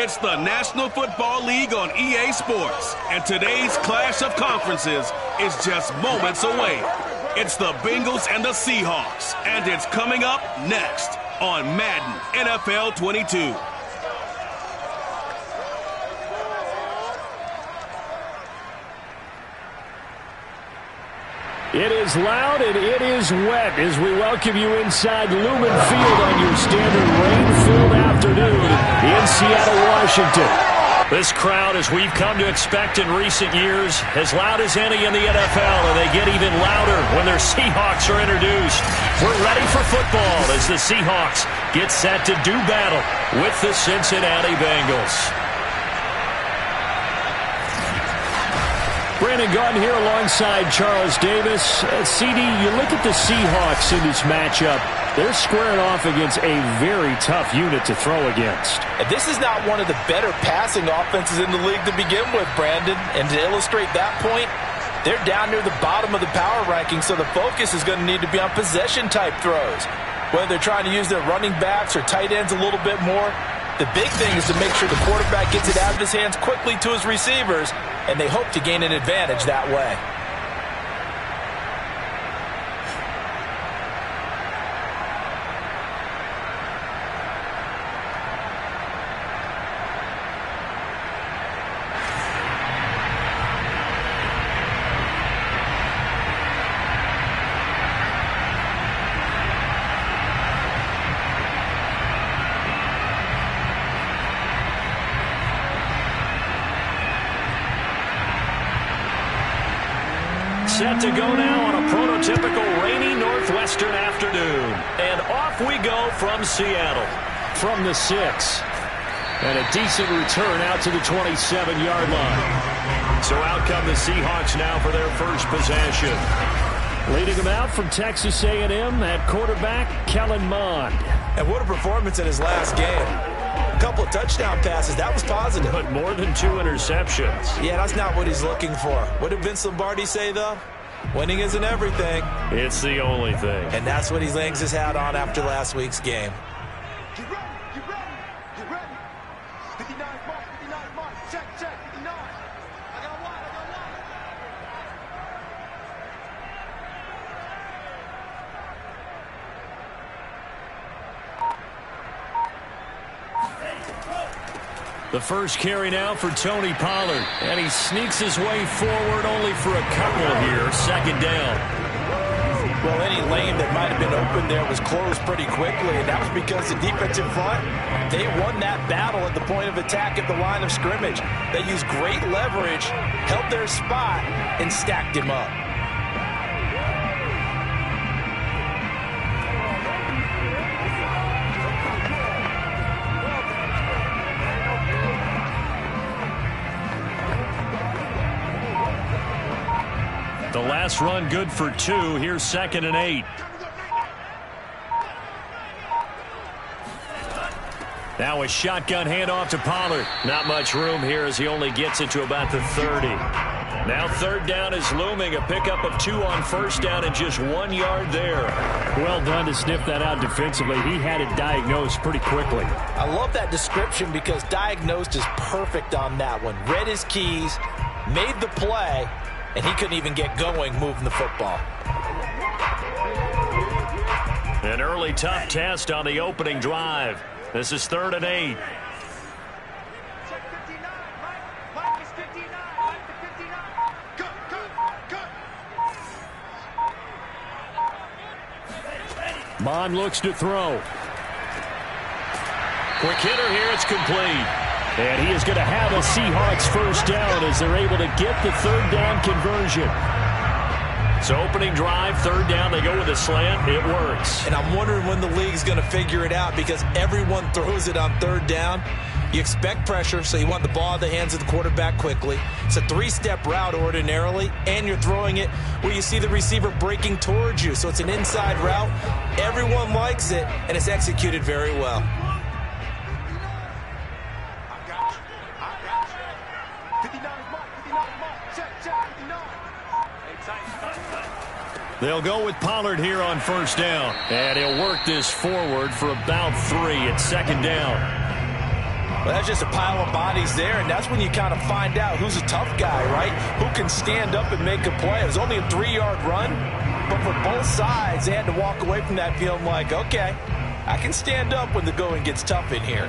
It's the National Football League on EA Sports, and today's clash of conferences is just moments away. It's the Bengals and the Seahawks, and it's coming up next on Madden NFL 22. It is loud and it is wet as we welcome you inside Lumen Field on your standard rain-filled afternoon in Seattle, Washington. This crowd, as we've come to expect in recent years, as loud as any in the NFL, and they get even louder when their Seahawks are introduced. We're ready for football as the Seahawks get set to do battle with the Cincinnati Bengals. Brandon Gaudin here alongside Charles Davis. CD, you look at the Seahawks in this matchup. They're squaring off against a very tough unit to throw against. And this is not one of the better passing offenses in the league to begin with, Brandon. And to illustrate that point, they're down near the bottom of the power ranking, so the focus is going to need to be on possession-type throws. Whether they're trying to use their running backs or tight ends a little bit more, the big thing is to make sure the quarterback gets it out of his hands quickly to his receivers, and they hope to gain an advantage that way. Set to go now on a prototypical rainy northwestern afternoon. And off we go from Seattle. From the 6. And a decent return out to the 27-yard line. So out come the Seahawks now for their first possession. Leading them out from Texas A&M at quarterback, Kellen Mond. And what a performance in his last game. A couple of touchdown passes. That was positive. But more than 2 interceptions. Yeah, that's not what he's looking for. What did Vince Lombardi say, though? Winning isn't everything. It's the only thing. And that's what he hangs his hat on after last week's game. Get ready, get ready, get ready. 59 mark, check, 59. I got one. The first carry now for Tony Pollard. And he sneaks his way forward only for a couple here. Second down. Well, any lane that might have been open there was closed pretty quickly, and that was because the defensive front, they won that battle at the point of attack at the line of scrimmage. They used great leverage, held their spot, and stacked him up. The last run good for 2. Here's 2nd and 8. Now a shotgun handoff to Pollard. Not much room here as he only gets it to about the 30. Now 3rd down is looming. A pickup of 2 on 1st down and just 1 yard there. Well done to sniff that out defensively. He had it diagnosed pretty quickly. I love that description because diagnosed is perfect on that one. Read his keys, made the play, and he couldn't even get going moving the football. An early tough test on the opening drive. This is 3rd and 8. Check 59, Mike is 59, Mike to 59. Cut. Mond looks to throw. Quick hitter here, it's complete. And he is going to have a Seahawks first down as they're able to get the 3rd down conversion. So opening drive, 3rd down, they go with a slant. It works. And I'm wondering when the league's going to figure it out because everyone throws it on 3rd down. You expect pressure, so you want the ball in the hands of the quarterback quickly. It's a 3-step route ordinarily, and you're throwing it where you see the receiver breaking towards you. So it's an inside route. Everyone likes it, and it's executed very well. They'll go with Pollard here on 1st down. And he'll work this forward for about 3 at 2nd down. Well, that's just a pile of bodies there, and that's when you kind of find out who's a tough guy, right? Who can stand up and make a play. It was only a 3-yard run, but for both sides, they had to walk away from that feeling like, okay, I can stand up when the going gets tough in here.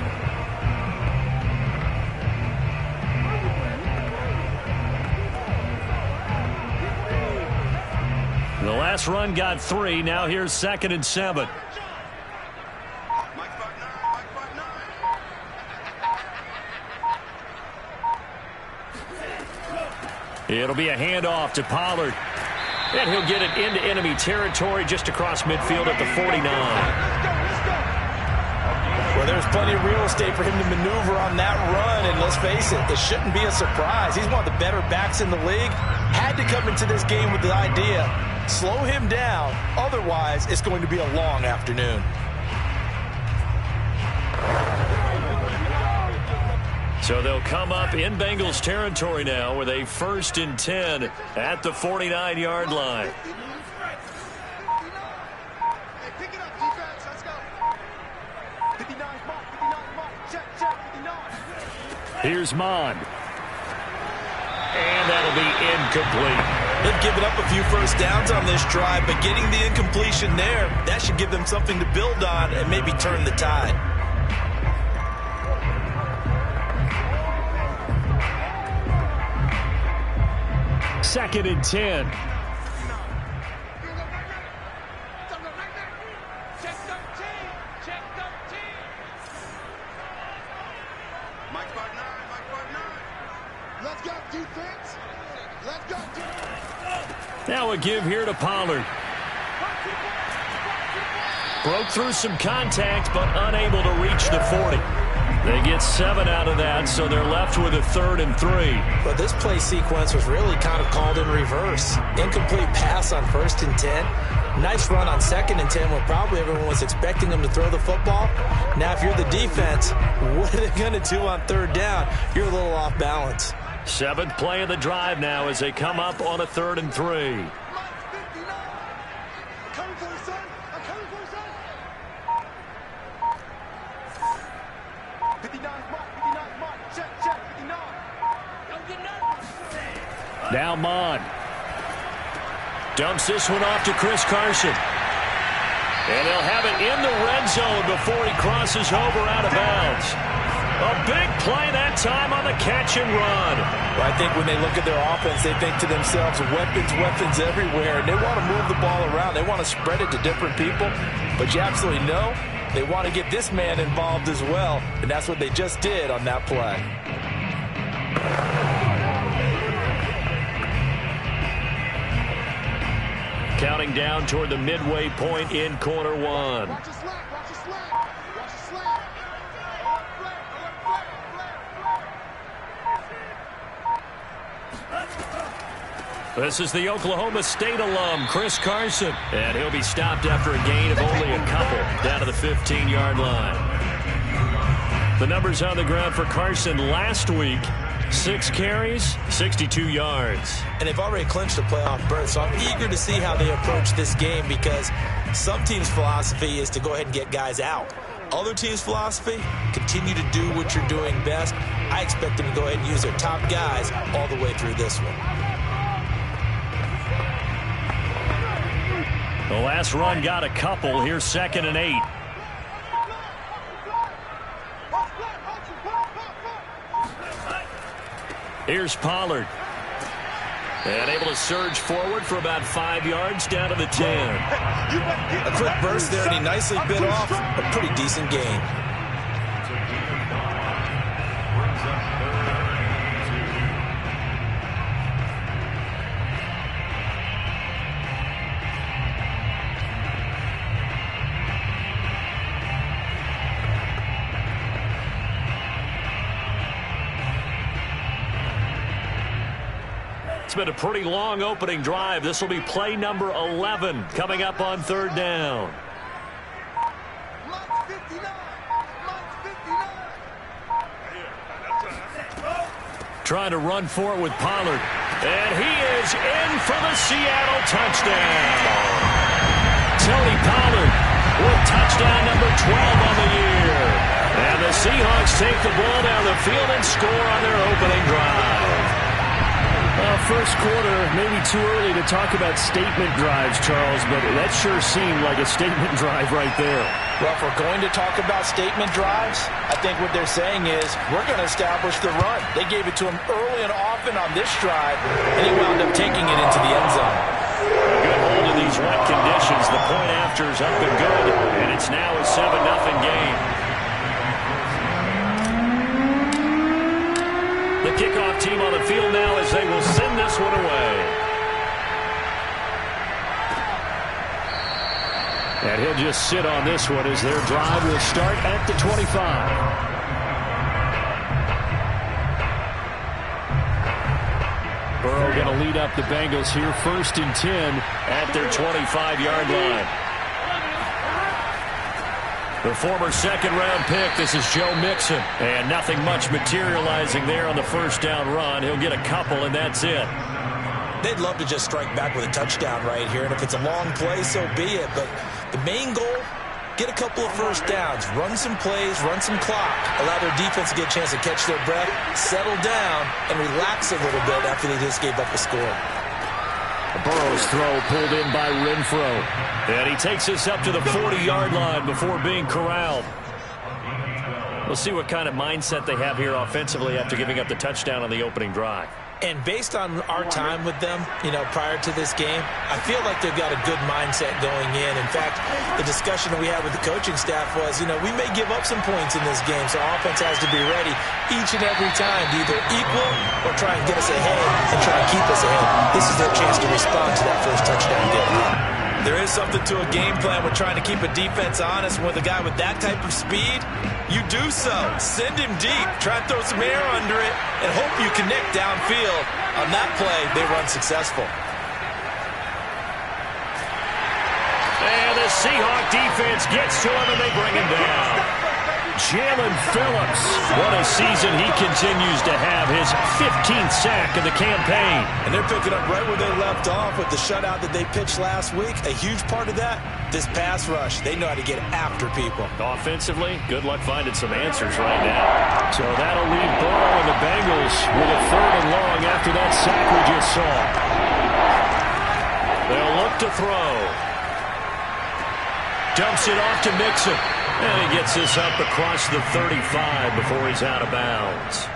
The last run got 3. Now here's 2nd and 7. It'll be a handoff to Pollard. And he'll get it into enemy territory just across midfield at the 49. Well, there's plenty of real estate for him to maneuver on that run. And let's face it, it shouldn't be a surprise. He's one of the better backs in the league. Had to come into this game with the idea, slow him down. Otherwise, it's going to be a long afternoon. So they'll come up in Bengals territory now with a 1st and 10 at the 49-yard line. Hey, pick it up, defense. Let's go. 59 mark, 59 mark. Check, 59. Here's Mond. And that'll be incomplete. They've given up a few first downs on this drive, but getting the incompletion there, that should give them something to build on and maybe turn the tide. Second and 10. Check 13. Check 13. Mike 5-9. Let's go, defense. Let's go, defense. Now a give here to Pollard. Broke through some contact, but unable to reach the 40. They get 7 out of that, so they're left with a 3rd and 3. But this play sequence was really kind of called in reverse. Incomplete pass on 1st and 10. Nice run on 2nd and 10 when probably everyone was expecting them to throw the football. Now, if you're the defense, what are they going to do on 3rd down? You're a little off balance. 7th play of the drive now as they come up on a 3rd and 3. Mike 59. I'm coming for you, son. I'm coming for you, son. 59 mark. Check, 59. Don't get nervous. Now Mond. Dumps this one off to Chris Carson. And he'll have it in the red zone before he crosses over out of bounds. A big play that time on the catch and run. Well, I think when they look at their offense, they think to themselves, weapons everywhere. And they want to move the ball around. They want to spread it to different people. But you absolutely know they want to get this man involved as well. And that's what they just did on that play. Counting down toward the midway point in quarter 1. Watch your slack. Watch your slack. Watch your slack. This is the Oklahoma State alum, Chris Carson. And he'll be stopped after a gain of only a couple down to the 15-yard line. The numbers on the ground for Carson last week, 6 carries, 62 yards. And they've already clinched a playoff berth, so I'm eager to see how they approach this game because some teams' philosophy is to go ahead and get guys out. Other teams' philosophy, continue to do what you're doing best. I expect them to go ahead and use their top guys all the way through this one. The last run got a couple. Here's 2nd and 8. Here's Pollard. And able to surge forward for about 5 yards down to the 10. A quick burst there, and he nicely bit off a pretty decent gain. It's been a pretty long opening drive. This will be play number 11 coming up on 3rd down. Mike 59. Trying to run for it with Pollard. And he is in for the Seattle touchdown. Tony Pollard with touchdown number 12 on the year. And the Seahawks take the ball down the field and score on their opening drive. First quarter, maybe too early to talk about statement drives, Charles, but that sure seemed like a statement drive right there. Well, if we're going to talk about statement drives, I think what they're saying is we're going to establish the run. They gave it to him early and often on this drive, and he wound up taking it into the end zone. A good hold in these wet conditions. The point after is up and good, and it's now a 7-0 game. The kickoff team on the field now as they will send this one away. And he'll just sit on this one as their drive will start at the 25. Burrow going to lead up the Bengals here, 1st and 10 at their 25-yard line. The former second-round pick, this is Joe Mixon. And nothing much materializing there on the first down run. He'll get a couple, and that's it. They'd love to just strike back with a touchdown right here, and if it's a long play, so be it. But the main goal, get a couple of first downs, run some plays, run some clock, allow their defense to get a chance to catch their breath, settle down, and relax a little bit after they just gave up a score. Burrow's throw pulled in by Renfro. And he takes us up to the 40-yard line before being corralled. We'll see what kind of mindset they have here offensively after giving up the touchdown on the opening drive. And based on our time with them, prior to this game, I feel like they've got a good mindset going in. In fact, the discussion that we had with the coaching staff was, we may give up some points in this game, so our offense has to be ready each and every time to either equal or try and get us ahead and try and keep us ahead. This is their chance to respond to that first touchdown get. There is something to a game plan with trying to keep a defense honest. With a guy with that type of speed, you do so. Send him deep. Try and throw some air under it and hope you connect downfield. On that play, they run successful. And the Seahawks defense gets to him and they bring him down. Jalen Phillips, what a season he continues to have, his 15th sack of the campaign. And they're picking up right where they left off with the shutout that they pitched last week. A huge part of that, this pass rush. They know how to get after people. Offensively, good luck finding some answers right now. So that'll leave Burrow and the Bengals with a 3rd and long after that sack we just saw. They'll look to throw. Dumps it off to Mixon. And he gets this up across the 35 before he's out of bounds.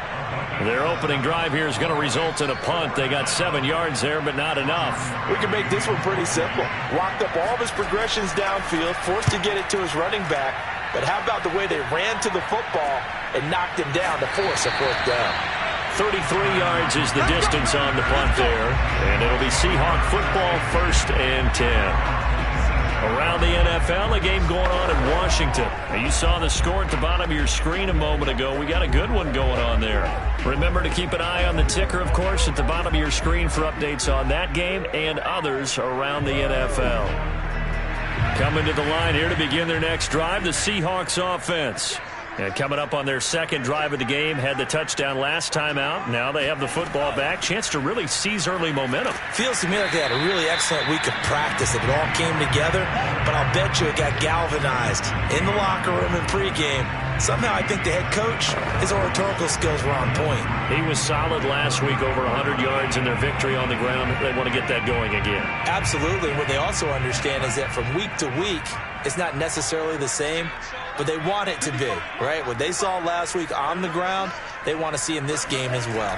Their opening drive here is going to result in a punt. They got 7 yards there, but not enough. We can make this one pretty simple. Walked up all of his progressions downfield, forced to get it to his running back. But how about the way they ran to the football and knocked him down to force a 4th down? 33 yards is the distance on the punt there. And it'll be Seahawk football, 1st and 10. Around the NFL, a game going on in Washington. Now, you saw the score at the bottom of your screen a moment ago. We got a good one going on there. Remember to keep an eye on the ticker, of course, at the bottom of your screen for updates on that game and others around the NFL. Coming to the line here to begin their next drive, the Seahawks offense. And coming up on their 2nd drive of the game, had the touchdown last time out. Now they have the football back. Chance to really seize early momentum. Feels to me like they had a really excellent week of practice. It all came together, but I'll bet you it got galvanized in the locker room in pregame. Somehow I think the head coach, his oratorical skills were on point. He was solid last week, over 100 yards in their victory on the ground. They want to get that going again. Absolutely. What they also understand is that from week to week, it's not necessarily the same, but they want it to be, right? What they saw last week on the ground, they want to see in this game as well.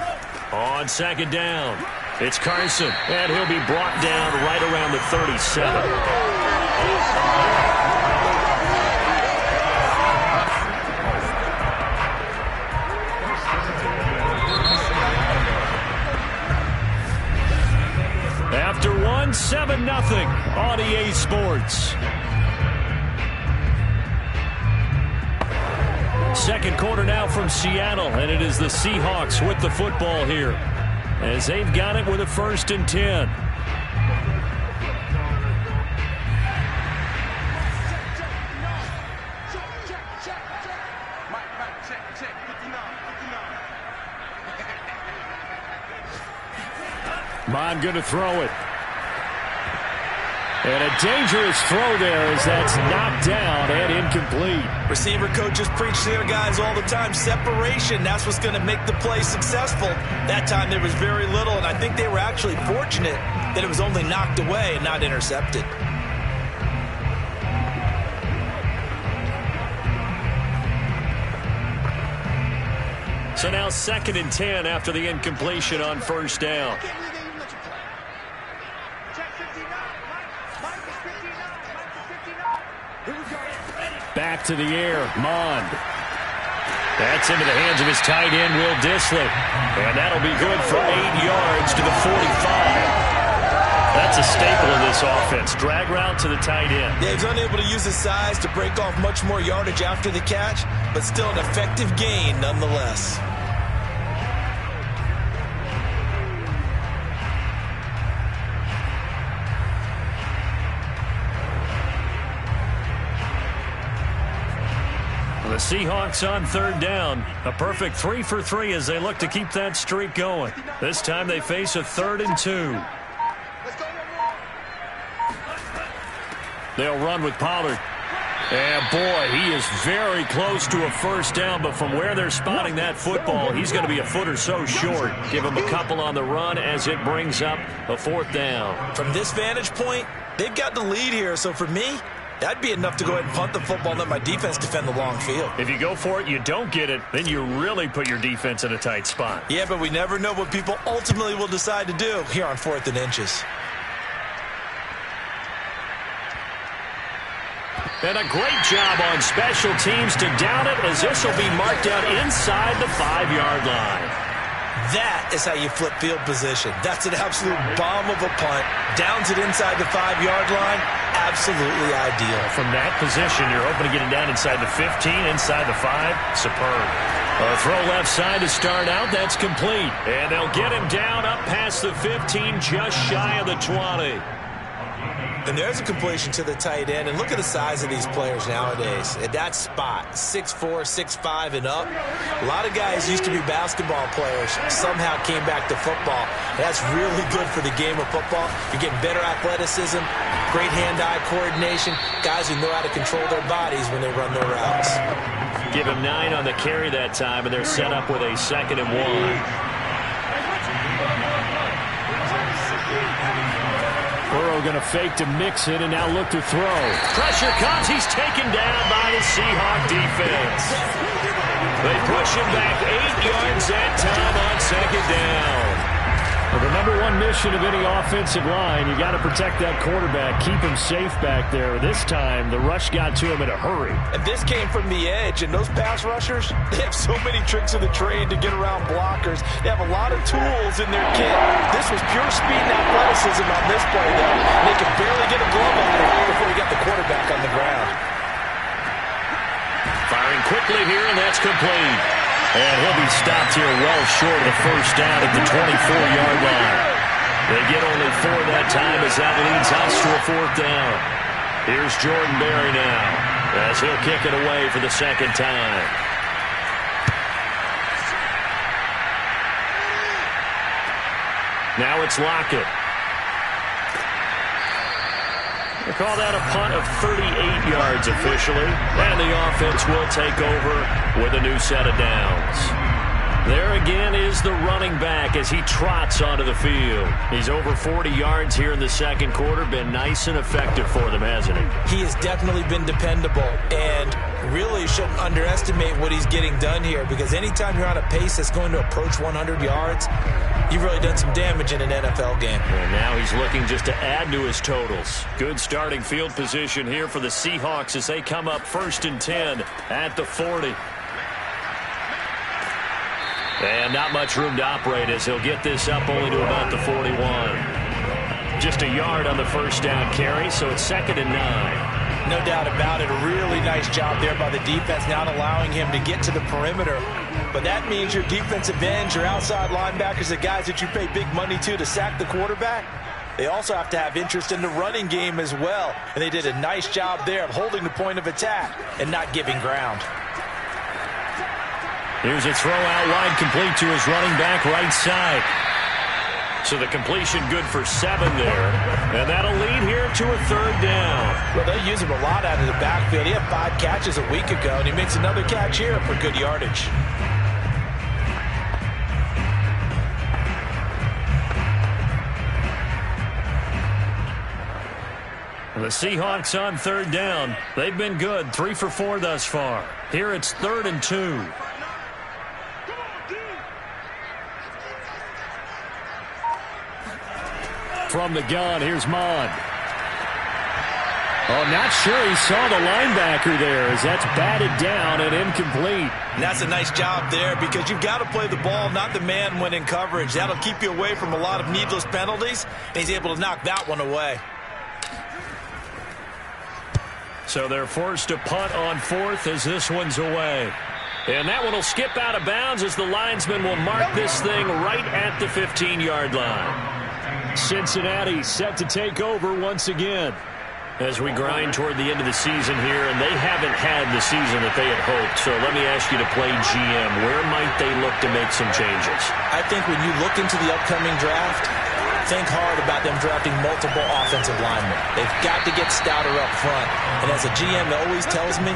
On 2nd down, it's Carson, and he'll be brought down right around the 37. After 7-0 on EA Sports. Second quarter now from Seattle, and it is the Seahawks with the football here as they've got it with a 1st and 10. Bond going to throw it. And a dangerous throw there as that's knocked down and incomplete. Receiver coaches preach to their guys all the time. Separation, that's what's going to make the play successful. That time there was very little, and I think they were actually fortunate that it was only knocked away and not intercepted. So now 2nd and 10 after the incompletion on first down. Back to the air, Mond. That's into the hands of his tight end, Will Dissly. And that'll be good for 8 yards to the 45. That's a staple of this offense. Drag route to the tight end. Yeah, he's unable to use his size to break off much more yardage after the catch, but still an effective gain nonetheless. The Seahawks on 3rd down. A perfect 3 for 3 as they look to keep that streak going. This time they face a 3rd and 2. They'll run with Pollard. And boy, he is very close to a first down, but from where they're spotting that football, he's going to be a foot or so short. Give him a couple on the run as it brings up a 4th down. From this vantage point, they've got the lead here, so for me, that'd be enough to go ahead and punt the football and let my defense defend the long field. If you go for it, you don't get it, then you really put your defense in a tight spot. Yeah, but we never know what people ultimately will decide to do here on 4th and inches. And a great job on special teams to down it as this will be marked out inside the 5-yard line. That is how you flip field position. That's an absolute bomb of a punt. Downs it inside the 5-yard line. Absolutely ideal. From that position, you're hoping to get it down inside the 15, inside the 5. Superb. A throw left side to start out. That's complete. And they'll get him down up past the 15, just shy of the 20. And there's a completion to the tight end. And look at the size of these players nowadays. At that spot, 6'4", 6'5", and up. A lot of guys used to be basketball players. Somehow came back to football. That's really good for the game of football. You're getting better athleticism, great hand-eye coordination, guys who know how to control their bodies when they run their routes. Give him 9 on the carry that time, and they're set up with a 2nd and 1. Burrow going to fake to mix it and now look to throw. Pressure comes. He's taken down by the Seahawk defense. They push him back 8 yards that time on 2nd down. Well, the number one mission of any offensive line, you got to protect that quarterback, keep him safe back there. This time, the rush got to him in a hurry. And this came from the edge, and those pass rushers, they have so many tricks of the trade to get around blockers. They have a lot of tools in their kit. This was pure speed and athleticism on this play, though. And they could barely get a glove on it before he got the quarterback on the ground. Firing quickly here, and that's complete. And he'll be stopped here well short of the first down at the 24-yard line. They get only 4 that time as that leads us to a 4th down. Here's Jordan Berry now as he'll kick it away for the 2nd time. Now it's Lockett. They call that a punt of 38 yards officially, and the offense will take over with a new set of downs. There again is the running back as he trots onto the field. He's over 40 yards here in the 2nd quarter. Been nice and effective for them, hasn't he? He has definitely been dependable, and really shouldn't underestimate what he's getting done here, because anytime you're on a pace that's going to approach 100 yards, you've really done some damage in an NFL game. And now he's looking just to add to his totals. Good starting field position here for the Seahawks as they come up 1st and 10 at the 40. And not much room to operate as he'll get this up only to about the 41. Just a yard on the first down carry, so it's 2nd and 9. No doubt about it. A really nice job there by the defense, not allowing him to get to the perimeter. But that means your defensive ends, your outside linebackers, the guys that you pay big money to sack the quarterback, they also have to have interest in the running game as well. And they did a nice job there of holding the point of attack and not giving ground. Here's a throw out wide, complete to his running back right side. So the completion good for 7 there. And that'll lead here to a 3rd down. Well, they use him a lot out of the backfield. He had 5 catches a week ago, and he makes another catch here for good yardage. The Seahawks on 3rd down. They've been good, 3 for 4 thus far. Here it's 3rd and 2. From the gun, here's Mond. Oh, not sure he saw the linebacker there as that's batted down and incomplete. And that's a nice job there because you've got to play the ball, not the man when in coverage. That'll keep you away from a lot of needless penalties, and he's able to knock that one away. So they're forced to punt on 4th as this one's away. And that one will skip out of bounds as the linesman will mark this thing right at the 15-yard line. Cincinnati set to take over once again as we grind toward the end of the season here, and they haven't had the season that they had hoped. So let me ask you to play GM. Where might they look to make some changes? I think when you look into the upcoming draft, think hard about them drafting multiple offensive linemen. They've got to get stouter up front. And as a GM always tells me,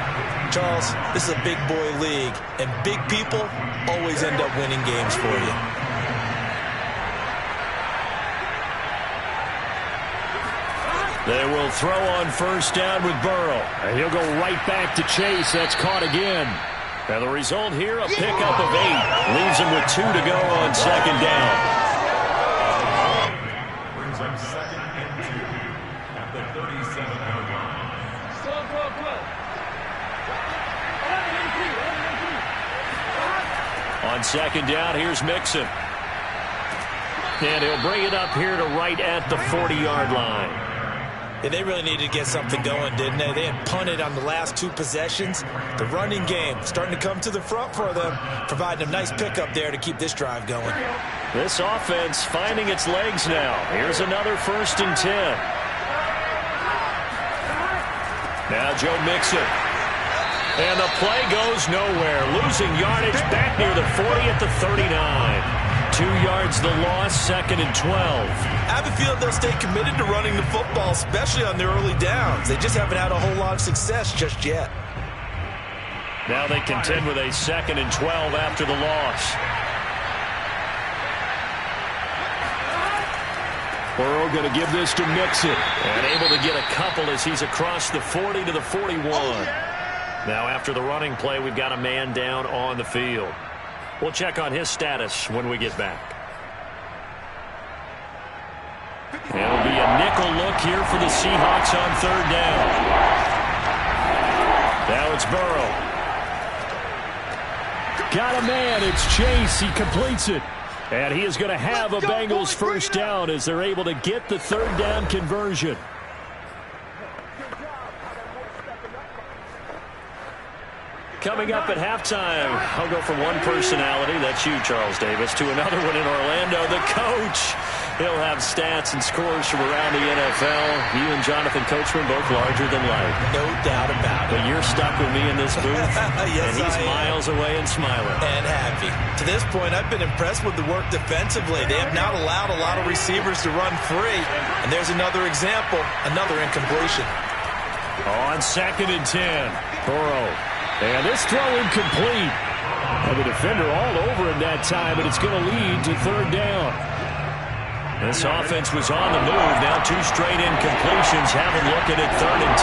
Charles, this is a big boy league, and big people always end up winning games for you. They will throw on 1st down with Burrow. And he'll go right back to Chase. That's caught again. And the result here, a pickup of 8. Leaves him with 2 to go on 2nd down. Brings up 2nd and 2 at the 37-yard line. On 2nd down, here's Mixon. And he'll bring it up here to right at the 40-yard line. Yeah, they really needed to get something going, didn't they? They had punted on the last 2 possessions. The running game starting to come to the front for them, providing a nice pickup there to keep this drive going. This offense finding its legs now. Here's another 1st and 10. Now Joe Mixon. And the play goes nowhere. Losing yardage back near the 40 at the 39. 2 yards the loss, 2nd and 12. I have a feeling they'll stay committed to running the football, especially on their early downs. They just haven't had a whole lot of success just yet. Now they contend with a 2nd and 12 after the loss. Burrow going to give this to Mixon. And able to get a couple as he's across the 40 to the 41. Now after the running play, we've got a man down on the field. We'll check on his status when we get back. It'll be a nickel look here for the Seahawks on 3rd down. Now it's Burrow. Got a man. It's Chase. He completes it. And he is going to have a Bengals 1st down as they're able to get the 3rd down conversion. Coming up at halftime, I'll go from one personality, that's you, Charles Davis, to another one in Orlando, the coach. He'll have stats and scores from around the NFL. You and Jonathan Coachman both larger than life. No doubt about it. But you're stuck with me in this booth, yes, and he's miles away and smiling. And happy. To this point, I've been impressed with the work defensively. They have not allowed a lot of receivers to run free. And there's another example, another incompletion. On 2nd and 10, Burrow. And this throw incomplete. And the defender all over him that time, but it's going to lead to 3rd down. This offense was on the move. Now 2 straight incompletions. Have him looking at 3rd and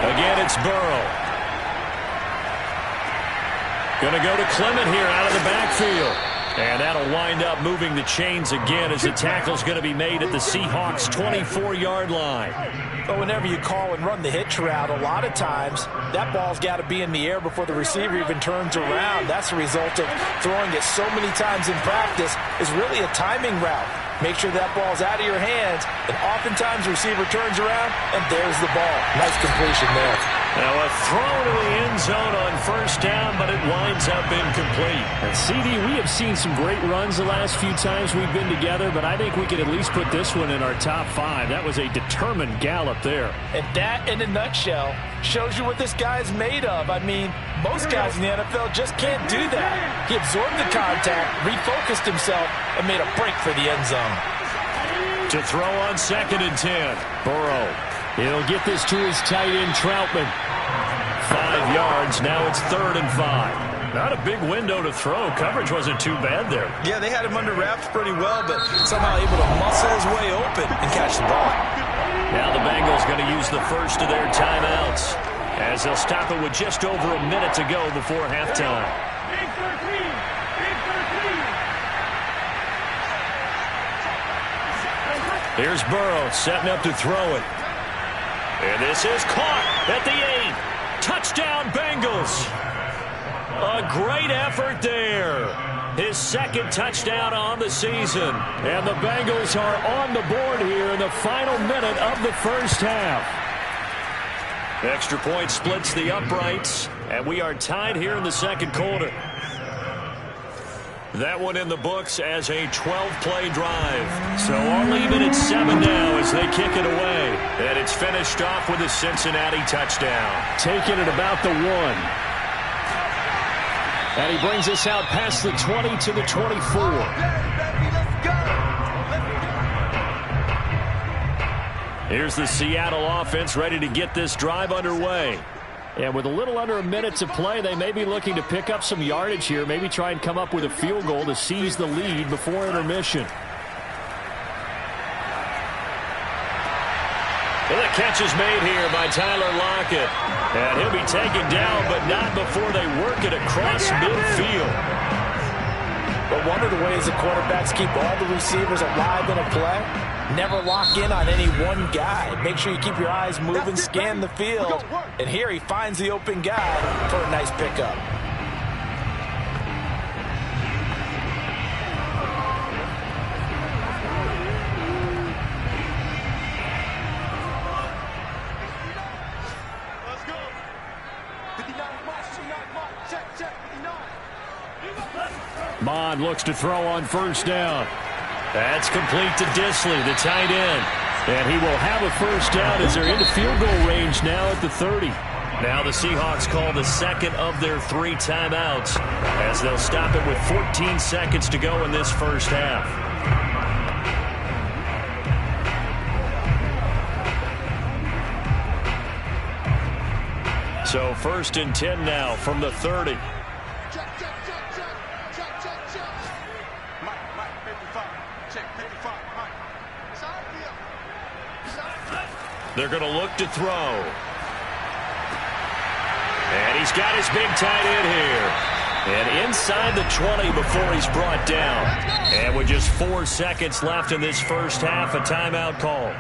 10. Again, it's Burrow. Going to go to Clement here out of the backfield. And that'll wind up moving the chains again as the tackle's going to be made at the Seahawks' 24-yard line. But whenever you call and run the hitch route, a lot of times that ball's got to be in the air before the receiver even turns around. That's the result of throwing it so many times in practice is really a timing route. Make sure that ball's out of your hands, and oftentimes the receiver turns around, and there's the ball. Nice completion there. Now a throw to the end zone on first down, but it winds up incomplete. And CD, we have seen some great runs the last few times we've been together, but I think we could at least put this one in our top 5. That was a determined gallop there. And that, in a nutshell, shows you what this guy's made of. I mean, most guys in the NFL just can't do that. He absorbed the contact, refocused himself, and made a break for the end zone. To throw on 2nd and 10. Burrow. He'll get this to his tight end, Troutman. 5 yards. Now it's 3rd and 5. Not a big window to throw. Coverage wasn't too bad there. Yeah, they had him under wraps pretty well, but somehow able to muscle his way open and catch the ball. Now the Bengals going to use the first of their timeouts, as they'll stop it with just over a minute to go before halftime. Here's Burrow setting up to throw it. And this is caught at the 8. Touchdown, Bengals. A great effort there. His 2nd touchdown on the season. And the Bengals are on the board here in the final minute of the first half. Extra point splits the uprights, and we are tied here in the 2nd quarter. That one in the books as a 12-play drive. So all even at 7 now as they kick it away. And it's finished off with a Cincinnati touchdown. Taking it about the 1. And he brings us out past the 20 to the 24. Here's the Seattle offense ready to get this drive underway. And with a little under a minute to play, they may be looking to pick up some yardage here, maybe try and come up with a field goal to seize the lead before intermission. And the catch is made here by Tyler Lockett. And he'll be taken down, but not before they work it across midfield. But one of the ways the quarterbacks keep all the receivers alive in a play, never lock in on any one guy. Make sure you keep your eyes moving, scan the field. And here he finds the open guy for a nice pickup. Mond looks to throw on first down. That's complete to Disley, the tight end. And he will have a first down as they're into field goal range now at the 30. Now the Seahawks call the 2nd of their 3 timeouts, as they'll stop it with 14 seconds to go in this first half. So 1st and 10 now from the 30. They're going to look to throw. And he's got his big tight end here. And inside the 20 before he's brought down. And with just 4 seconds left in this first half, a timeout call.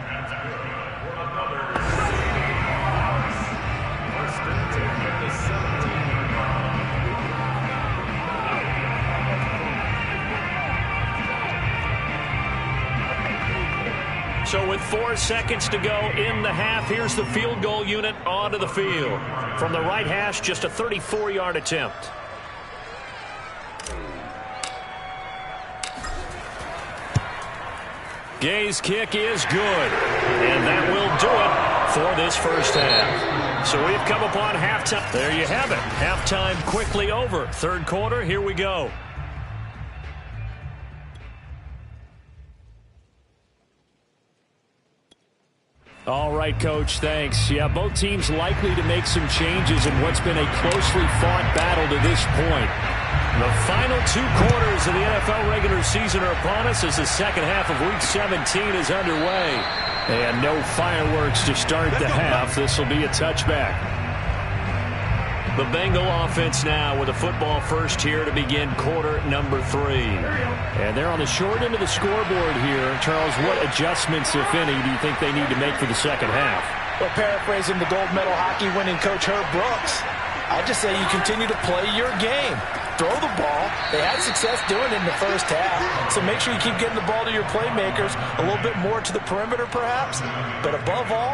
So with 4 seconds to go in the half, here's the field goal unit onto the field. From the right hash, just a 34-yard attempt. Gay's kick is good. And that will do it for this first half. So we've come upon halftime. There you have it. Halftime quickly over. 3rd quarter, here we go. All right, Coach, thanks. Yeah, both teams likely to make some changes in what's been a closely fought battle to this point. The final 2 quarters of the NFL regular season are upon us as the 2nd half of Week 17 is underway. And no fireworks to start the half. This will be a touchback. The Bengal offense now with a football first here to begin quarter number 3. And they're on the short end of the scoreboard here. Charles, what adjustments, if any, do you think they need to make for the second half? Well, paraphrasing the gold medal hockey winning coach Herb Brooks, I just say you continue to play your game. Throw the ball. They had success doing it in the first half. So make sure you keep getting the ball to your playmakers, a little bit more to the perimeter perhaps. But above all,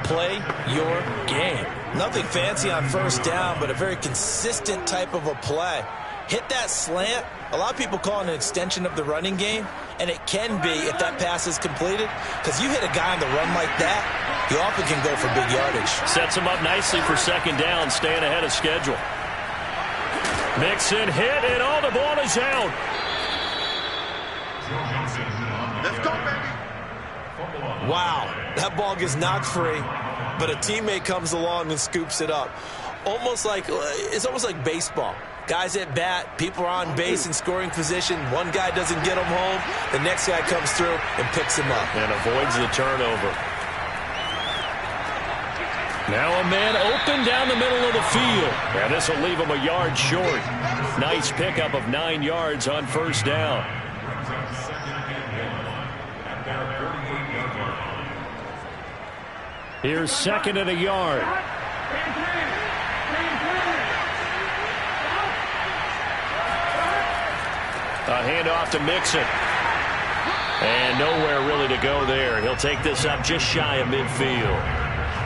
play your game. Nothing fancy on first down, but a very consistent type of a play. Hit that slant. A lot of people call it an extension of the running game, and it can be if that pass is completed, because you hit a guy on the run like that, he often can go for big yardage. Sets him up nicely for second down, staying ahead of schedule. Mixon hit, and all the ball is out. Let's go, baby. Wow, that ball gets knocked free, but a teammate comes along and scoops it up. It's almost like baseball. Guys at bat, people are on base in scoring position. One guy doesn't get him home. The next guy comes through and picks him up. And avoids the turnover. Now a man open down the middle of the field. And this will leave him a yard short. Nice pickup of 9 yards on first down. Here's second and a yard. A handoff to Mixon. And nowhere really to go there. He'll take this up just shy of midfield.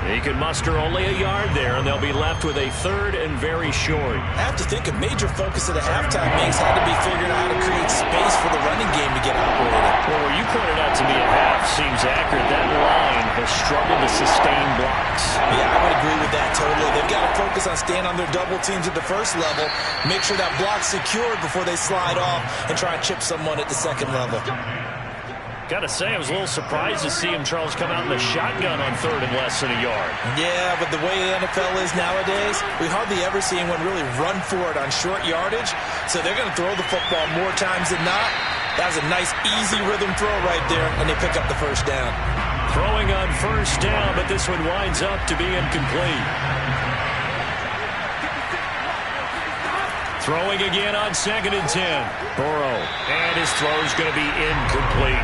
He can muster only a yard there, and they'll be left with a third and very short. I have to think a major focus of the halftime makes had to be figuring out how to create space for the running game to get operated. Well, what you pointed out to me at half seems accurate. That line has struggled to sustain blocks. Yeah, I would agree with that totally. They've got to focus on staying on their double teams at the first level, make sure that block's secured before they slide off and try and chip someone at the second level. Got to say, I was a little surprised to see him, Charles, come out in the shotgun on third and less than a yard. Yeah, but the way the NFL is nowadays, we hardly ever see anyone really run for it on short yardage. So they're going to throw the football more times than not. That was a nice, easy rhythm throw right there, and they pick up the first down. Throwing on first down, but this one winds up to be incomplete. Throwing again on second and 10. Burrow, and his throw is going to be incomplete.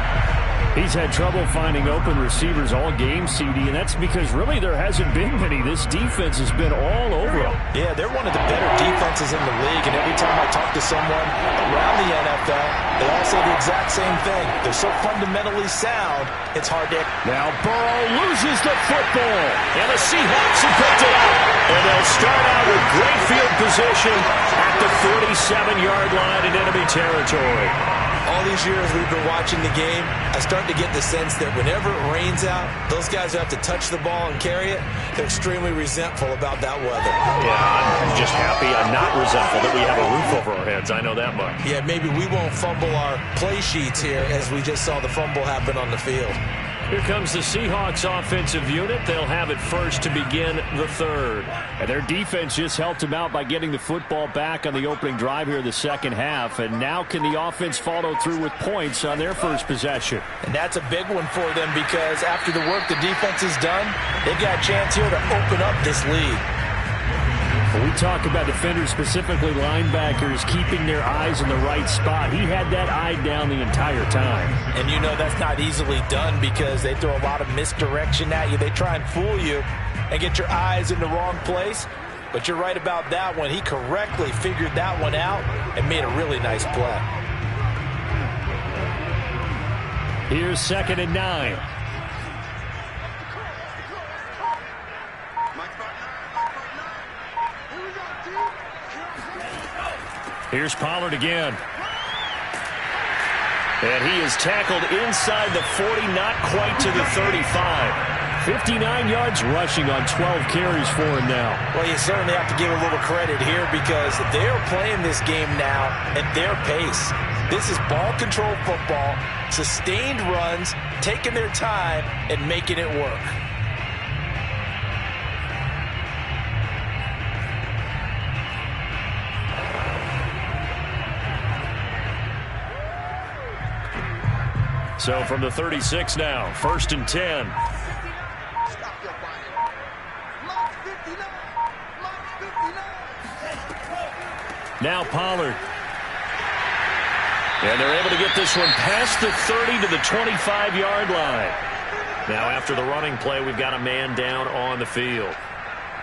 He's had trouble finding open receivers all game, CD, and that's because really there hasn't been many. This defense has been all over them. Yeah, they're one of the better defenses in the league, and every time I talk to someone around the NFL, they all say the exact same thing. They're so fundamentally sound, it's hard to... Now Burrow loses the football, and the Seahawks have picked it up. And they'll start out with great field position at the 47-yard line in enemy territory. All these years we've been watching the game, I start to get the sense that whenever it rains out, those guys who have to touch the ball and carry it, they're extremely resentful about that weather. Yeah, I'm just happy I'm not resentful that we have a roof over our heads. I know that much. Yeah, maybe we won't fumble our play sheets here as we just saw the fumble happen on the field. Here comes the Seahawks offensive unit. They'll have it first to begin the third. And their defense just helped them out by getting the football back on the opening drive here in the second half. And now can the offense follow through with points on their first possession? And that's a big one for them because after the work the defense has done, they've got a chance here to open up this lead. When we talk about defenders, specifically linebackers, keeping their eyes in the right spot, he had that eye down the entire time. And you know that's not easily done because they throw a lot of misdirection at you. They try and fool you and get your eyes in the wrong place. But you're right about that one. He correctly figured that one out and made a really nice play. Here's second and 9. Here's Pollard again. And he is tackled inside the 40, not quite to the 35. 59 yards rushing on 12 carries for him now. Well, you certainly have to give a little credit here because they're playing this game now at their pace. This is ball control football, sustained runs, taking their time and making it work. So from the 36 now, first and 10. Now Pollard. And they're able to get this one past the 30 to the 25-yard line. Now after the running play, we've got a man down on the field.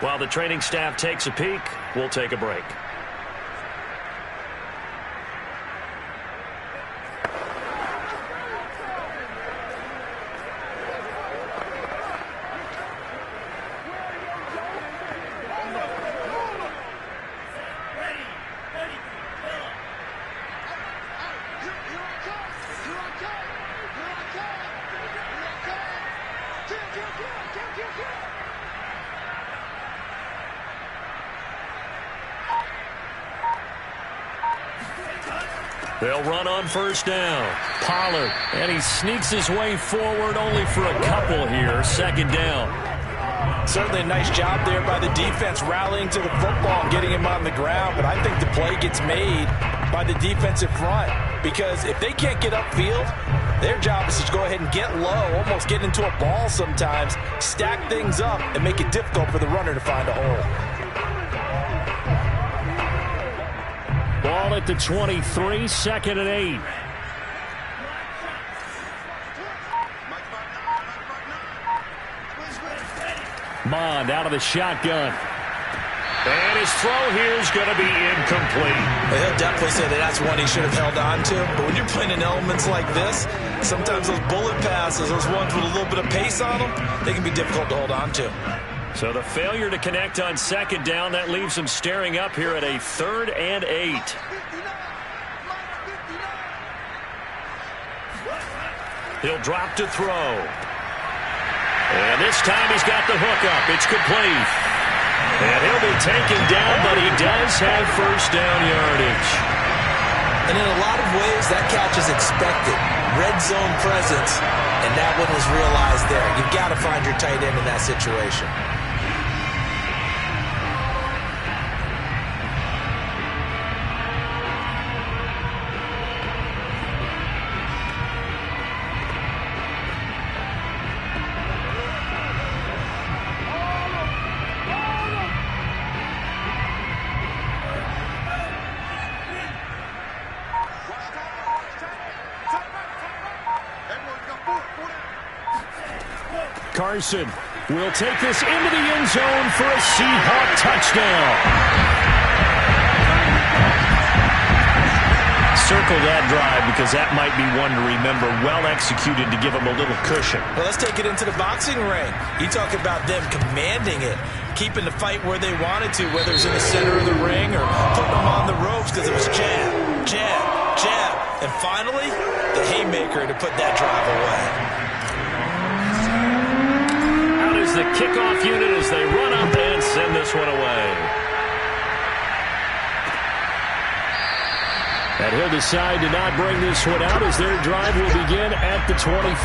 While the training staff takes a peek, we'll take a break. They'll run on first down. Pollard, and he sneaks his way forward only for a couple here. Second down. Certainly a nice job there by the defense rallying to the football and getting him on the ground, but I think the play gets made by the defensive front because if they can't get upfield, their job is to go ahead and get low, almost get into a ball sometimes, stack things up, and make it difficult for the runner to find a hole. Ball at the 23, second and 8. Mond out of the shotgun. And his throw here is going to be incomplete. Well, he'll definitely say that that's one he should have held on to. But when you're playing in elements like this, sometimes those bullet passes, those ones with a little bit of pace on them, they can be difficult to hold on to. So the failure to connect on second down, that leaves him staring up here at a 3rd and 8. He'll drop to throw. And this time he's got the hook up. It's complete. And he'll be taken down, but he does have first down yardage. And in a lot of ways, that catch is expected. Red zone presence, and that one was realized there. You've got to find your tight end in that situation. Carson will take this into the end zone for a Seahawk touchdown. Circle that drive because that might be one to remember. Well executed to give him a little cushion. Well, let's take it into the boxing ring. You talk about them commanding it, keeping the fight where they wanted to, whether it's in the center of the ring or putting them on the ropes because it was jab, jab, jab. And finally, the haymaker to put that drive away. The kickoff unit as they run up and send this one away. And he'll decide to not bring this one out as their drive will begin at the 25.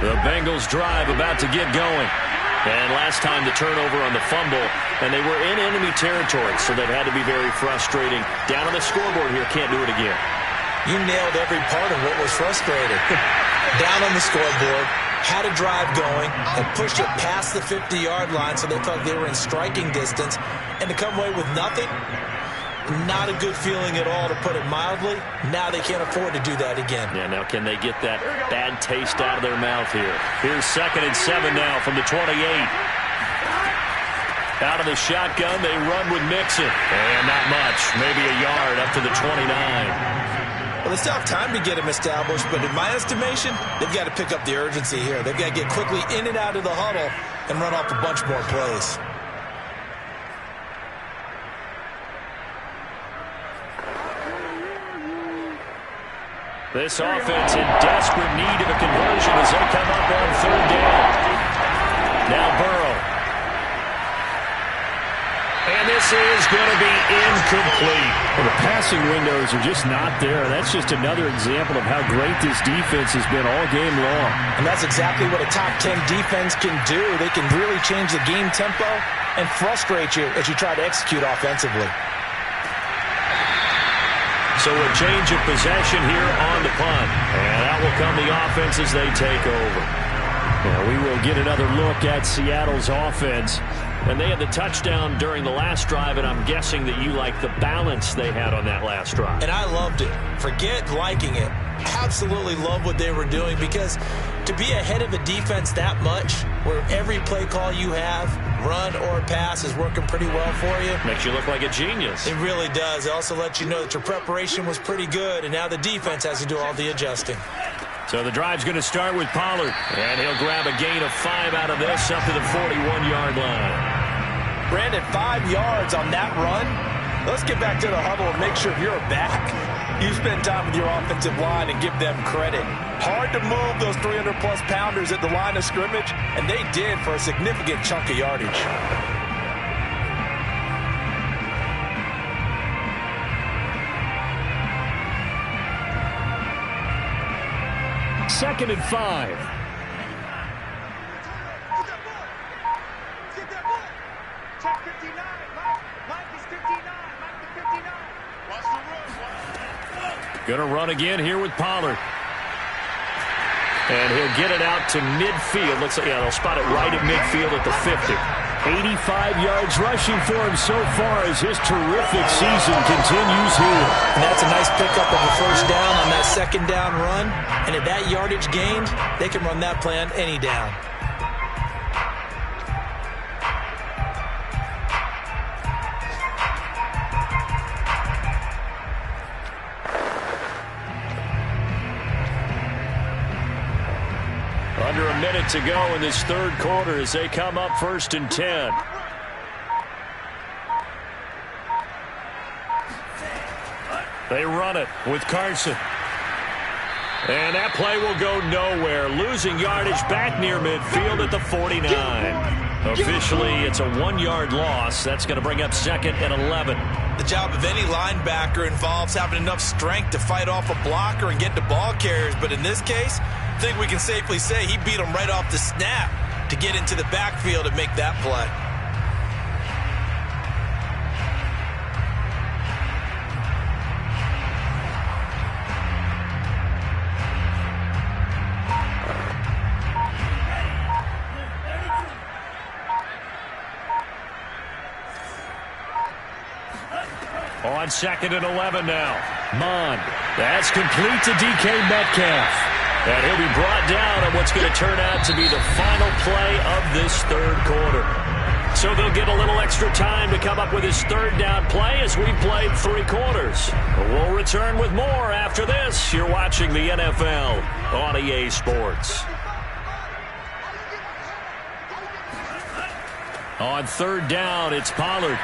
The Bengals drive about to get going. And last time the turnover on the fumble, and they were in enemy territory, so that had to be very frustrating. Down on the scoreboard here, can't do it again. You nailed every part of what was frustrating. Down on the scoreboard, had a drive going, and pushed it past the 50-yard line so they thought they were in striking distance, and to come away with nothing, not a good feeling at all, to put it mildly. Now they can't afford to do that again. Yeah, now can they get that bad taste out of their mouth here? Here's 2nd and 7 now from the 28. Out of the shotgun, they run with Mixon. And not much, maybe a yard up to the 29. Well, they still have time to get him established, but in my estimation, they've got to pick up the urgency here. They've got to get quickly in and out of the huddle and run off a bunch more plays. This offense in desperate need of a conversion as they come up on 3rd down. Now Burrow. And this is going to be incomplete. Well, the passing windows are just not there. That's just another example of how great this defense has been all game long. And that's exactly what a top 10 defense can do. They can really change the game tempo and frustrate you as you try to execute offensively. So a change of possession here on the punt. And out will come the offense as they take over. Now we will get another look at Seattle's offense. And they had the touchdown during the last drive, and I'm guessing that you like the balance they had on that last drive. And I loved it. Forget liking it. Absolutely love what they were doing, because to be ahead of a defense that much, where every play call you have, run or pass, is working pretty well for you. Makes you look like a genius. It really does. It also lets you know that your preparation was pretty good, and now the defense has to do all the adjusting. So the drive's going to start with Pollard, and he'll grab a gain of 5 out of this up to the 41-yard line. Brandon, 5 yards on that run. Let's get back to the huddle and make sure you're back. You spend time with your offensive line and give them credit. Hard to move those 300-plus pounders at the line of scrimmage, and they did for a significant chunk of yardage. Second and 5. Get that ball. Check 59. Mike is 59. Mike is 59. Watch the run. Going to run again here with Pollard. And he'll get it out to midfield. Looks like, yeah, they'll spot it right at midfield at the 50. 85 yards rushing for him so far as his terrific season continues here. And that's a nice pickup of a first down on that second down run. And at that yardage gained, they can run that play on any down. Under a minute to go in this third quarter as they come up 1st and 10. They run it with Carson. And that play will go nowhere. Losing yardage back near midfield at the 49. Officially, it's a 1-yard loss. That's going to bring up 2nd and 11. The job of any linebacker involves having enough strength to fight off a blocker and get to ball carriers. But in this case, I think we can safely say he beat him right off the snap to get into the backfield and make that play. On 2nd and 11 now. Mond. That's complete to DK Metcalf. And he'll be brought down on what's going to turn out to be the final play of this third quarter. So they'll get a little extra time to come up with his third down play as we've played 3 quarters. We'll return with more after this. You're watching the NFL on EA Sports. On 3rd down, it's Pollard.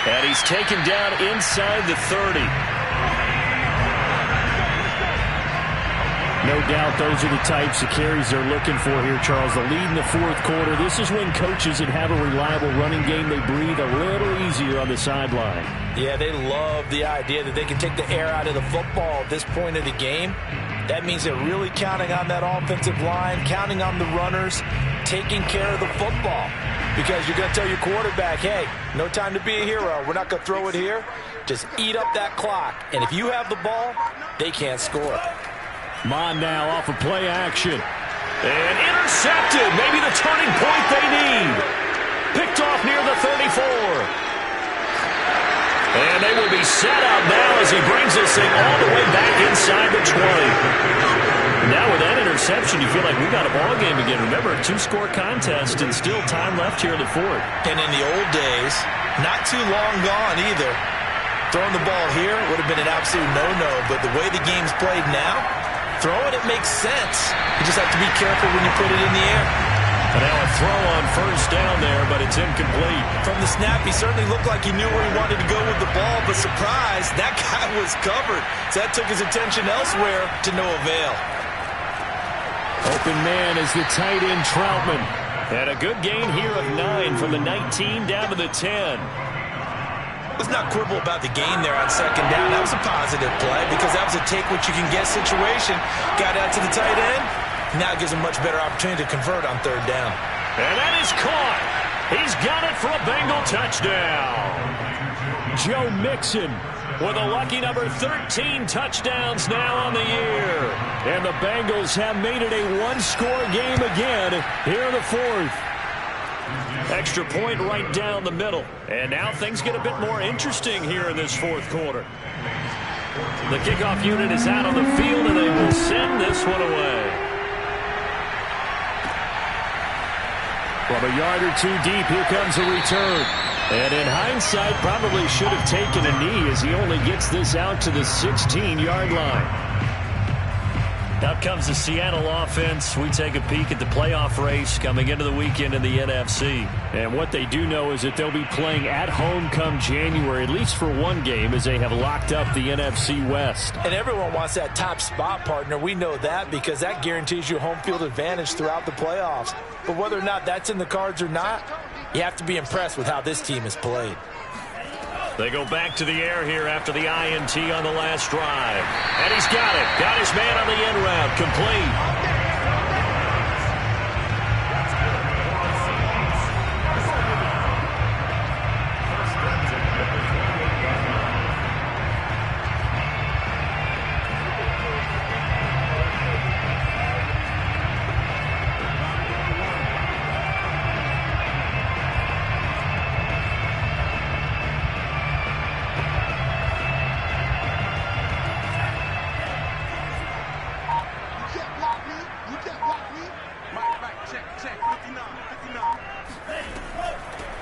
And he's taken down inside the 30. No doubt those are the types of carries they're looking for here, Charles. The lead in the 4th quarter. This is when coaches that have a reliable running game, they breathe a little easier on the sideline. Yeah, they love the idea that they can take the air out of the football at this point of the game. That means they're really counting on that offensive line, counting on the runners, taking care of the football. Because you're going to tell your quarterback, hey, no time to be a hero. We're not going to throw it here. Just eat up that clock. And if you have the ball, they can't score. Mond now off of play action. And intercepted. Maybe the turning point they need. Picked off near the 34. And they will be set up now as he brings this thing all the way back inside the 20. Now with that interception, you feel like we got a ball game again. Remember, a 2-score contest and still time left here in the 4th. And in the old days, not too long gone either. Throwing the ball here would have been an absolute no-no. But the way the game's played now, throwing it makes sense. You just have to be careful when you put it in the air. And now a throw on 1st down there, but it's incomplete. From the snap, he certainly looked like he knew where he wanted to go with the ball, but surprise, that guy was covered. So that took his attention elsewhere to no avail. Open man is the tight end Troutman. And a good gain here of 9 from the 19 down to the 10. Let's not quibble about the gain there on 2nd down. That was a positive play because that was a take-what-you-can-get situation. Got out to the tight end. Now it gives him a much better opportunity to convert on 3rd down. And that is caught. He's got it for a Bengal touchdown. Joe Mixon with a lucky number 13 touchdowns now on the year. And the Bengals have made it a 1-score game again here in the 4th. Extra point right down the middle. And now things get a bit more interesting here in this 4th quarter. The kickoff unit is out on the field, and they will send this one away. From a yard or 2 deep, here comes a return. And in hindsight, probably should have taken a knee as he only gets this out to the 16-yard line. Out comes the Seattle offense. We take a peek at the playoff race coming into the weekend in the NFC. And what they do know is that they'll be playing at home come January, at least for one game, as they have locked up the NFC West. And everyone wants that top spot, partner. We know that because that guarantees you home field advantage throughout the playoffs. But whether or not that's in the cards or not, you have to be impressed with how this team has played. They go back to the air here after the INT on the last drive. And he's got it. Got his man on the end route. Complete.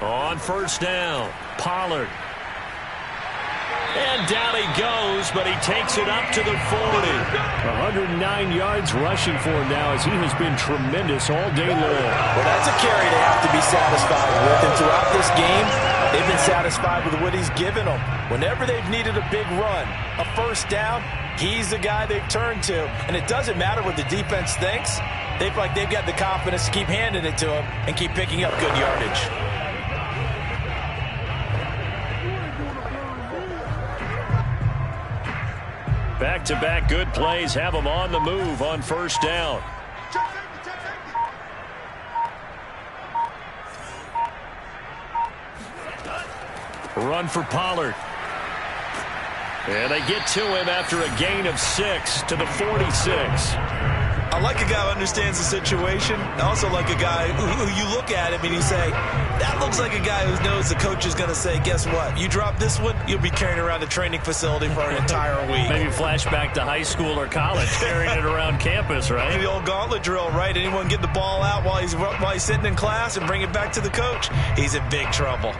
On first down, Pollard. And down he goes, but he takes it up to the 40. 109 yards rushing for him now, as he has been tremendous all day long. Well, that's a carry they have to be satisfied with. And throughout this game, they've been satisfied with what he's given them. Whenever they've needed a big run, a first down, he's the guy they've turned to. And it doesn't matter what the defense thinks. They feel like they've got the confidence to keep handing it to him and keep picking up good yardage. Back-to-back good plays have them on the move on first down. Run for Pollard. And they get to him after a gain of 6 to the 46. I like a guy who understands the situation. I also like a guy who you look at him and you say, that looks like a guy who knows the coach is going to say, guess what? You drop this one, you'll be carrying around a training facility for an entire week. Maybe flashback to high school or college, carrying it around campus, right? The old gauntlet drill, right? Anyone get the ball out while he's sitting in class and bring it back to the coach, he's in big trouble.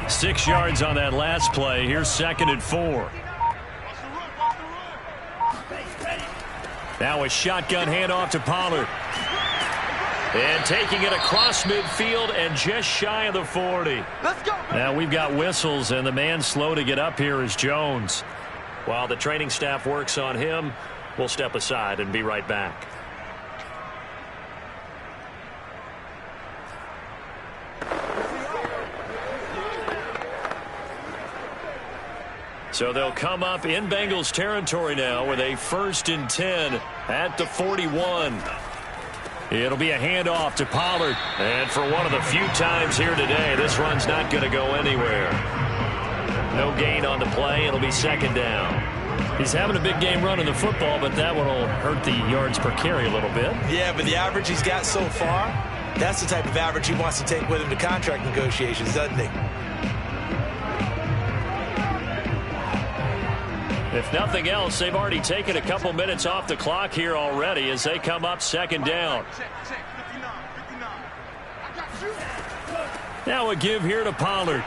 Six yards on that last play. Here's 2nd and 4. Now a shotgun handoff to Pollard. And taking it across midfield and just shy of the 40. Let's go. Now we've got whistles, and the man slow to get up here is Jones. While the training staff works on him, we'll step aside and be right back. So they'll come up in Bengals territory now with a 1st and 10 at the 41. It'll be a handoff to Pollard. And for one of the few times here today, this run's not going to go anywhere. No gain on the play. It'll be 2nd down. He's having a big game running the football, but that one will hurt the yards per carry a little bit. Yeah, but the average he's got so far, that's the type of average he wants to take with him to contract negotiations, doesn't he? If nothing else, they've already taken a couple minutes off the clock here already as they come up 2nd down. Now a give here to Pollard.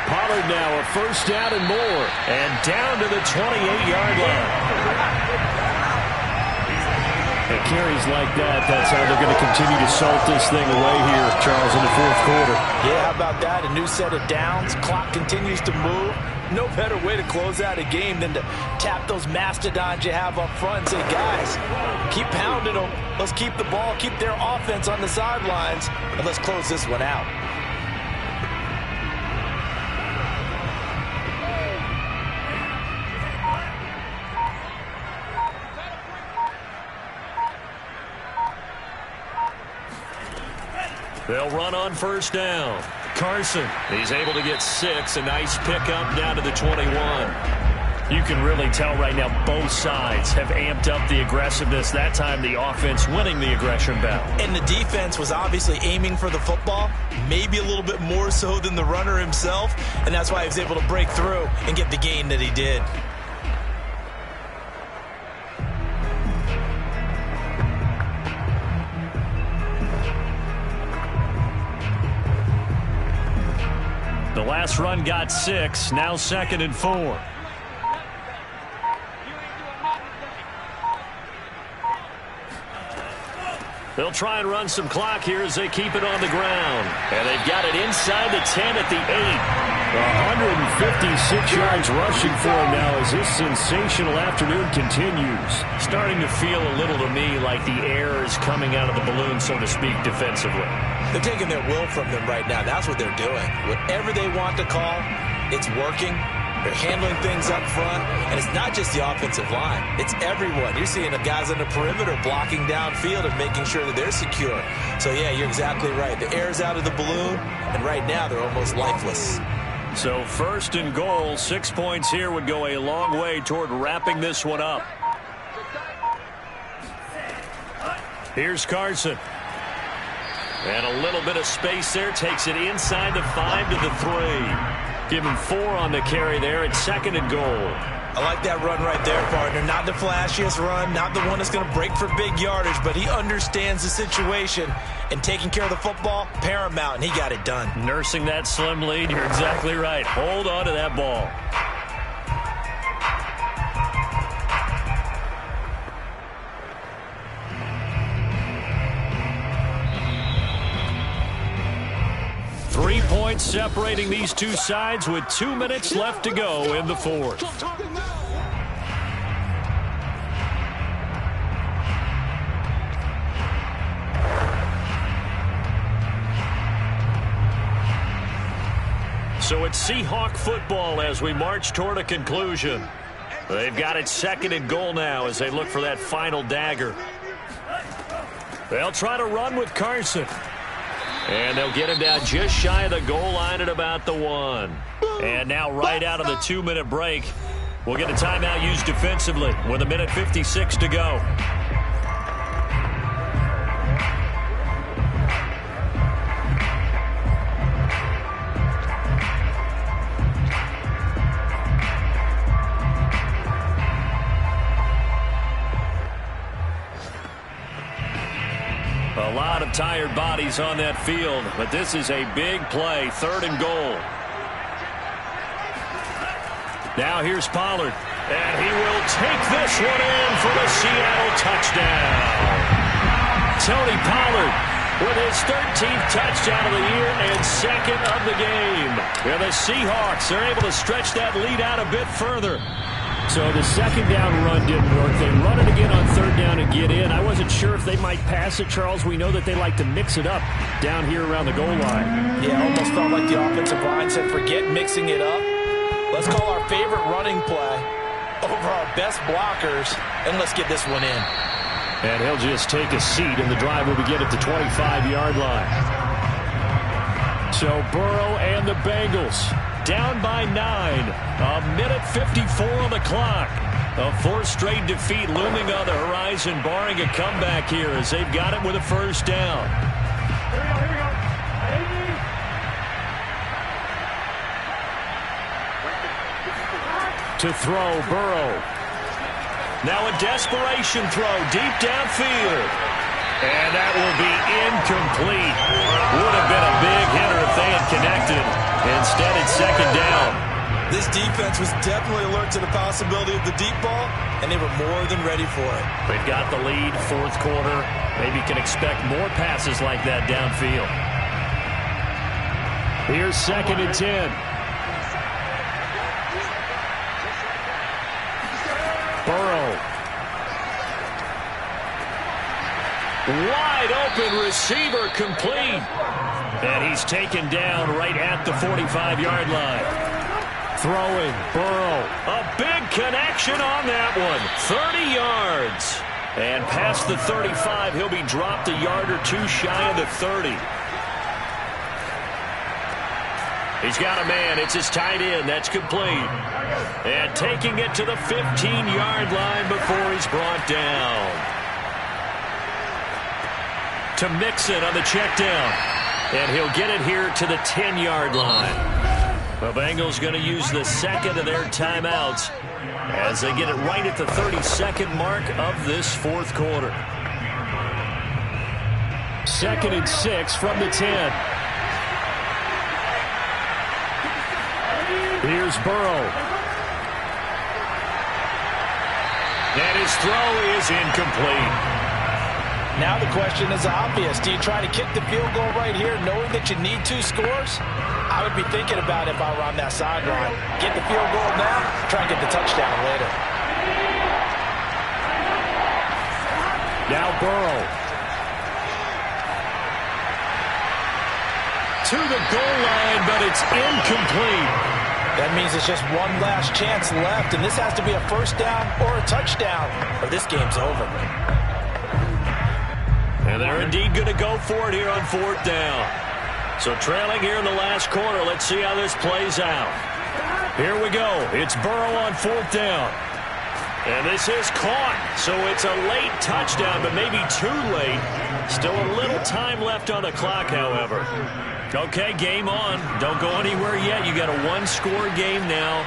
Pollard now a 1st down and more. And down to the 28-yard line. And carries like that, that's how they're going to continue to salt this thing away here, Charles, in the 4th quarter. Yeah, how about that? A new set of downs. Clock continues to move. No better way to close out a game than to tap those mastodons you have up front and say, guys, keep pounding them. Let's keep the ball, keep their offense on the sidelines, and let's close this one out. They'll run on 1st down. Carson, he's able to get 6. A nice pickup down to the 21. You can really tell right now both sides have amped up the aggressiveness. That time the offense winning the aggression battle. And the defense was obviously aiming for the football, maybe a little bit more so than the runner himself, and that's why he was able to break through and get the gain that he did. The last run got 6. Now 2nd and 4. They'll try and run some clock here as they keep it on the ground. And they've got it inside the 10 at the 8. 156 yards rushing for him now as this sensational afternoon continues. Starting to feel a little to me like the air is coming out of the balloon, so to speak, defensively. They're taking their will from them right now. That's what they're doing. Whatever they want to call, it's working. They're handling things up front, and it's not just the offensive line. It's everyone. You're seeing the guys on the perimeter blocking downfield and making sure that they're secure. So, yeah, you're exactly right. The air's out of the balloon, and right now they're almost lifeless. So 1st and goal, 6 points here would go a long way toward wrapping this one up. Here's Carson. And a little bit of space there. Takes it inside the 5 to the 3. Give him 4 on the carry there at 2nd and goal. I like that run right there, partner. Not the flashiest run, not the one that's going to break for big yardage, but he understands the situation, and taking care of the football, paramount, and he got it done. Nursing that slim lead, you're exactly right. Hold on to that ball. Three points separating these two sides with 2 minutes left to go in the 4th. So it's Seahawk football as we march toward a conclusion. They've got it 2nd and goal now as they look for that final dagger. They'll try to run with Carson. And they'll get him down just shy of the goal line at about the 1. And now right out of the 2-minute break, we'll get a timeout used defensively with 1:56 to go. A lot of tired bodies on that field, but this is a big play, 3rd and goal. Now here's Pollard, and he will take this one in for the Seattle touchdown. Tony Pollard with his 13th touchdown of the year and 2nd of the game. And the Seahawks are able to stretch that lead out a bit further. So the 2nd down run didn't work. They run it again on 3rd down and get in. I wasn't sure if they might pass it, Charles. We know that they like to mix it up down here around the goal line. Yeah, almost felt like the offensive line said, forget mixing it up. Let's call our favorite running play over our best blockers, and let's get this one in. And he'll just take a seat, and the drive will begin at the 25-yard line. So Burrow and the Bengals down by 9. 1:54 on the clock. A 4th straight defeat looming on the horizon, barring a comeback here as they've got it with a 1st down. To throw, Burrow. Now a desperation throw deep downfield. And that will be incomplete. Would have been a big hitter if they had connected. Instead, it's 2nd down. This defense was definitely alert to the possibility of the deep ball, and they were more than ready for it. They've got the lead, 4th quarter. Maybe can expect more passes like that downfield. Here's 2nd and 10. Burrow. Wide open receiver complete. And he's taken down right at the 45-yard line. Throwing, Burrow. A big connection on that one. 30 yards. And past the 35, he'll be dropped a yard or 2 shy of the 30. He's got a man. It's his tight end. That's complete. And taking it to the 15-yard line before he's brought down. To Mixon on the check down. And he'll get it here to the 10-yard line. The Bengals going to use the 2nd of their timeouts as they get it right at the 32nd mark of this 4th quarter. 2nd and 6 from the 10. Here's Burrow. And his throw is incomplete. Now the question is obvious. Do you try to kick the field goal right here knowing that you need 2 scores? I would be thinking about it if I were on that sideline. Get the field goal now, try and get the touchdown later. Now Burrow. To the goal line, but it's incomplete. That means it's just one last chance left, and this has to be a first down or a touchdown, or this game's over. And they're indeed going to go for it here on 4th down. So trailing here in the last quarter. Let's see how this plays out. Here we go. It's Burrow on 4th down. And this is caught. So it's a late touchdown, but maybe too late. Still a little time left on the clock, however. Okay, game on. Don't go anywhere yet. You got a 1-score game now.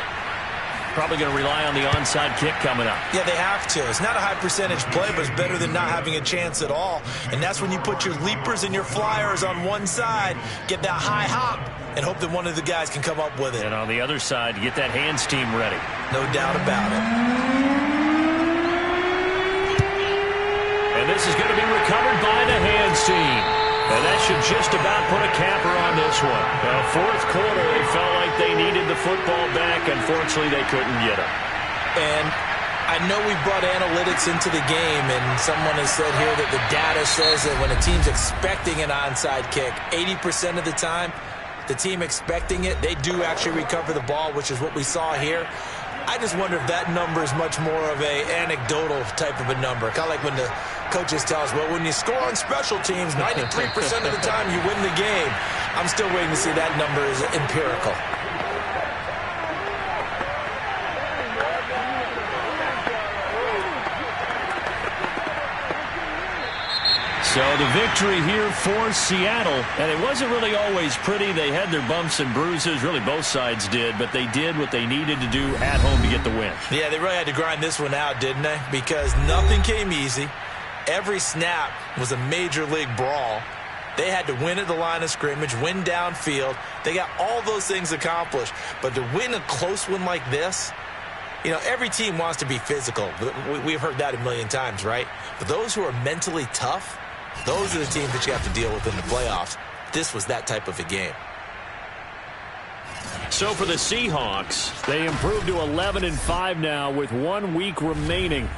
Probably going to rely on the onside kick coming up. Yeah, they have to. It's not a high percentage play, but it's better than not having a chance at all. And that's when you put your leapers and your flyers on one side, get that high hop, and hope that one of the guys can come up with it. And on the other side, get that hands team ready. No doubt about it. And this is going to be recovered by the hands team. And that should just about put a capper on this one. Well, 4th quarter, they felt like they needed the football back. Unfortunately, they couldn't get it. And I know we brought analytics into the game, and someone has said here that the data says that when a team's expecting an onside kick, 80% of the time, the team expecting it, they do actually recover the ball, which is what we saw here. I just wonder if that number is much more of a anecdotal type of a number. Kind of like when the coaches tell us, well, when you score on special teams, 93% of the time you win the game. I'm still waiting to see that number is empirical. So the victory here for Seattle, and it wasn't really always pretty. They had their bumps and bruises, really both sides did, but they did what they needed to do at home to get the win. Yeah, they really had to grind this one out, didn't they? Because nothing came easy. Every snap was a major league brawl. They had to win at the line of scrimmage, win downfield. They got all those things accomplished. But to win a close one like this, you know, every team wants to be physical. We've heard that a million times, right? But those who are mentally tough, those are the teams that you have to deal with in the playoffs. This was that type of a game. So for the Seahawks, they improved to 11-5 now with 1 week remaining.